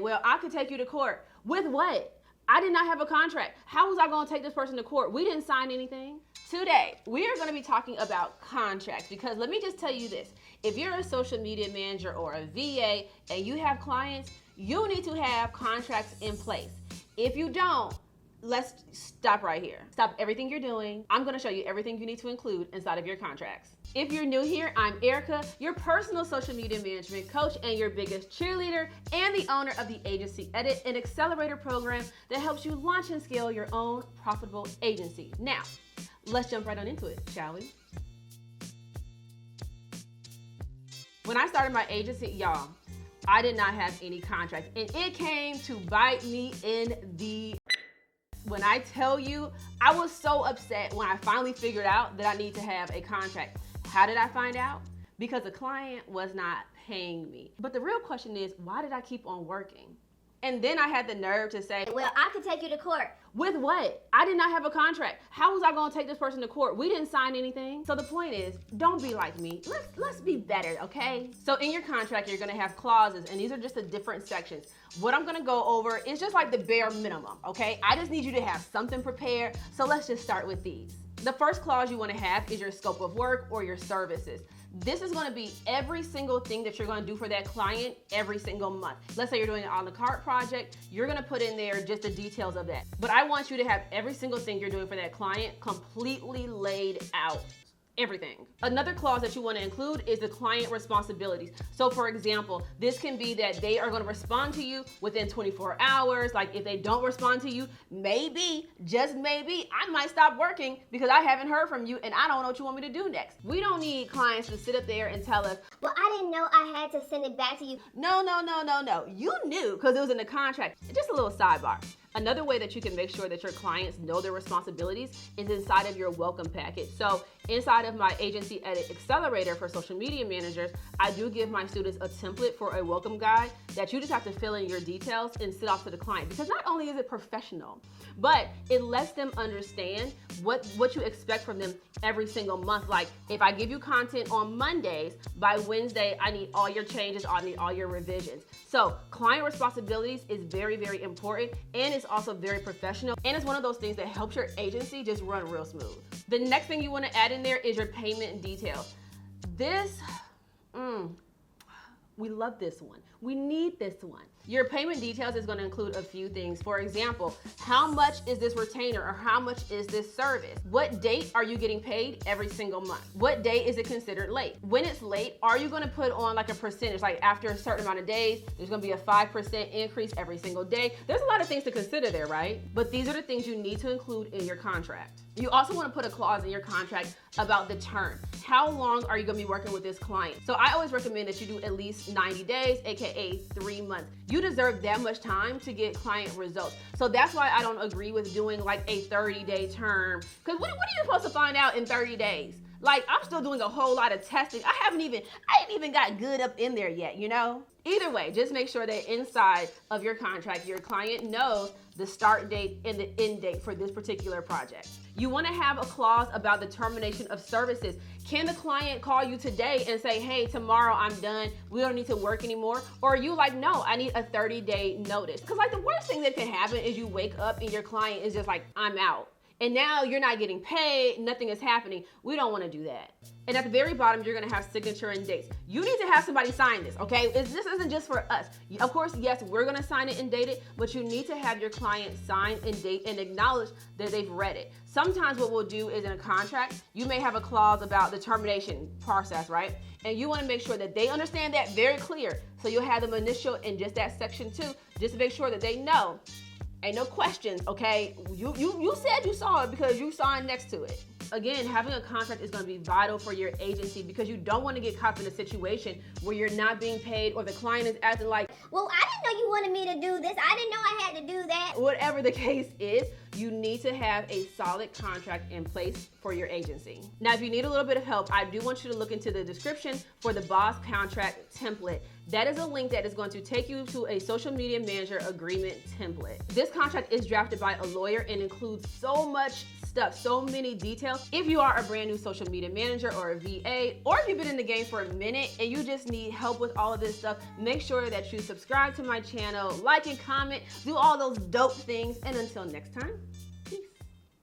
Well, I could take you to court. With what? I did not have a contract. How was I going to take this person to court? We didn't sign anything. Today, we are going to be talking about contracts because let me just tell you this. If you're a social media manager or a VA and you have clients, you need to have contracts in place. If you don't, let's stop right here. Stop everything you're doing. I'm going to show you everything you need to include inside of your contracts. If you're new here, I'm Erica, your personal social media management coach and your biggest cheerleader and the owner of the Agency Edit, an accelerator program that helps you launch and scale your own profitable agency. Now, let's jump right on into it, shall we? When I started my agency, y'all, I did not have any contracts and it came to bite me in the when I tell you, I was so upset when I finally figured out that I need to have a contract. How did I find out? Because the client was not paying me. But the real question is, why did I keep on working? And then I had the nerve to say, well, I could take you to court. With what? I did not have a contract. How was I going to take this person to court? We didn't sign anything. So the point is, don't be like me. Let's be better, okay? So in your contract, you're going to have clauses, and these are just the different sections. What I'm going to go over is just like the bare minimum, okay? I just need you to have something prepared. So let's just start with these. The first clause you want to have is your scope of work or your services. This is going to be every single thing that you're going to do for that client every single month. Let's say you're doing an a la carte project. You're going to put in there just the details of that. But I want you to have every single thing you're doing for that client completely laid out. Everything. Another clause that you want to include is the client responsibilities. So for example, this can be that they are going to respond to you within 24 hours. Like if they don't respond to you, maybe, just maybe, I might stop working because I haven't heard from you and I don't know what you want me to do next. We don't need clients to sit up there and tell us, well, I didn't know I had to send it back to you. No. You knew because it was in the contract. Just a little sidebar. Another way that you can make sure that your clients know their responsibilities is inside of your welcome packet. So inside of my Agency Edit Accelerator for social media managers, I do give my students a template for a welcome guide that you just have to fill in your details and send off to the client. Because not only is it professional, but it lets them understand what you expect from them every single month. Like if I give you content on Mondays, by Wednesday, I need all your changes, I need all your revisions. So client responsibilities is very, very important and it's also very professional. And it's one of those things that helps your agency just run real smooth. The next thing you want to add in there is your payment details. We love this one. We need this one. Your payment details is going to include a few things. For example, how much is this retainer or how much is this service? What date are you getting paid every single month? What day is it considered late? When it's late, are you going to put on like a percentage? Like after a certain amount of days, there's going to be a 5% increase every single day. There's a lot of things to consider there, right? But these are the things you need to include in your contract. You also want to put a clause in your contract about the term. How long are you going to be working with this client? So I always recommend that you do at least 90 days, aka 3 months. You deserve that much time to get client results. So that's why I don't agree with doing like a 30-day term. Because what are you supposed to find out in 30 days? Like I'm still doing a whole lot of testing. I ain't even got good up in there yet, you know? Either way, just make sure that inside of your contract, your client knows the start date and the end date for this particular project. You want to have a clause about the termination of services. Can the client call you today and say, hey, tomorrow I'm done, we don't need to work anymore? Or are you like, no, I need a 30-day notice? Because like the worst thing that can happen is you wake up and your client is just like, I'm out. And now you're not getting paid, nothing is happening. We don't want to do that. And at the very bottom, you're going to have signature and dates. You need to have somebody sign this, okay? This isn't just for us. Of course, yes, we're going to sign it and date it, but you need to have your client sign and date and acknowledge that they've read it. Sometimes what we'll do is in a contract, you may have a clause about the termination process, right? And you want to make sure that they understand that very clear. So you'll have them initial in just that section too, just to make sure that they know. Ain't no questions, okay? You said you saw it because you signed next to it. Again, having a contract is going to be vital for your agency because you don't want to get caught in a situation where you're not being paid or the client is acting like, well, I didn't know you wanted me to do this. I didn't know I had to do that. Whatever the case is, you need to have a solid contract in place for your agency. Now, if you need a little bit of help, I do want you to look into the description for the Boss Contract template. That is a link that is going to take you to a social media manager agreement template. This contract is drafted by a lawyer and includes so much stuff, so many details. If you are a brand new social media manager or a VA, or if you've been in the game for a minute and you just need help with all of this stuff, make sure that you subscribe to my channel, like and comment, do all those dope things. And until next time,